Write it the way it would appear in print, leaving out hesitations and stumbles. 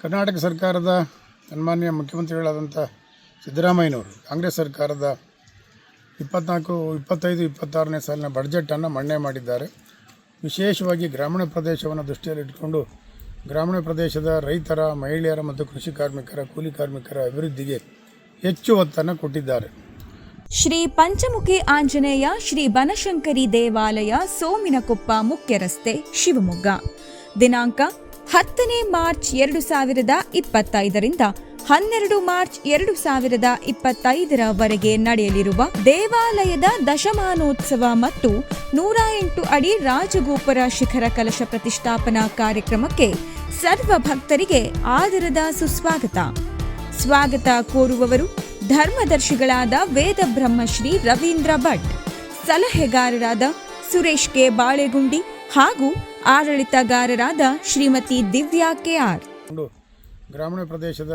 ಕರ್ನಾಟಕ ಸರ್ಕಾರದ ಸನ್ಮಾನ್ಯ ಮುಖ್ಯಮಂತ್ರಿಗಳಾದಂಥ ಸಿದ್ದರಾಮಯ್ಯನವರು ಕಾಂಗ್ರೆಸ್ ಸರ್ಕಾರದ 25-26ನೇ ಸಾಲಿನ ಬಡ್ಜೆಟನ್ನು ಮಂಡನೆ ಮಾಡಿದ್ದಾರೆ. ವಿಶೇಷವಾಗಿ ಗ್ರಾಮೀಣ ಪ್ರದೇಶವನ್ನು ದೃಷ್ಟಿಯಲ್ಲಿಟ್ಟುಕೊಂಡು ಗ್ರಾಮೀಣ ಪ್ರದೇಶದ ರೈತರ, ಮಹಿಳೆಯರ ಮತ್ತು ಕೃಷಿ ಕಾರ್ಮಿಕರ, ಕೂಲಿ ಕಾರ್ಮಿಕರ ಅಭಿವೃದ್ಧಿಗೆ ಹೆಚ್ಚು ಒತ್ತನ್ನು ಕೊಟ್ಟಿದ್ದಾರೆ. ಶ್ರೀ ಪಂಚಮುಖಿ ಆಂಜನೇಯ ಶ್ರೀ ಬನಶಂಕರಿ ದೇವಾಲಯ, ಸೋಮಿನಕೊಪ್ಪ ಮುಖ್ಯ ರಸ್ತೆ, ಶಿವಮೊಗ್ಗ. ದಿನಾಂಕ 10 ಮಾರ್ಚ್ 2025ರಿಂದ 12 ಮಾರ್ಚ್ 2025ರವರೆಗೆ ನಡೆಯಲಿರುವ ದೇವಾಲಯದ ದಶಮಾನೋತ್ಸವ ಮತ್ತು 108 ಅಡಿ ರಾಜಗೋಪುರ ಶಿಖರ ಕಲಶ ಪ್ರತಿಷ್ಠಾಪನಾ ಕಾರ್ಯಕ್ರಮಕ್ಕೆ ಸರ್ವ ಭಕ್ತರಿಗೆ ಆದರದ ಸುಸ್ವಾಗತ. ಸ್ವಾಗತ ಕೋರುವವರು ಧರ್ಮದರ್ಶಿಗಳಾದ ವೇದ ಬ್ರಹ್ಮಶ್ರೀ ರವೀಂದ್ರ ಭಟ್, ಸಲಹೆಗಾರರಾದ ಸುರೇಶ್ ಕೆ ಬಾಳೆಗುಂಡಿ ಹಾಗೂ ಆಡಳಿತಗಾರರಾದ ಶ್ರೀಮತಿ ದಿವ್ಯಾ ಕೆಆರ್. ಗ್ರಾಮೀಣ ಪ್ರದೇಶದ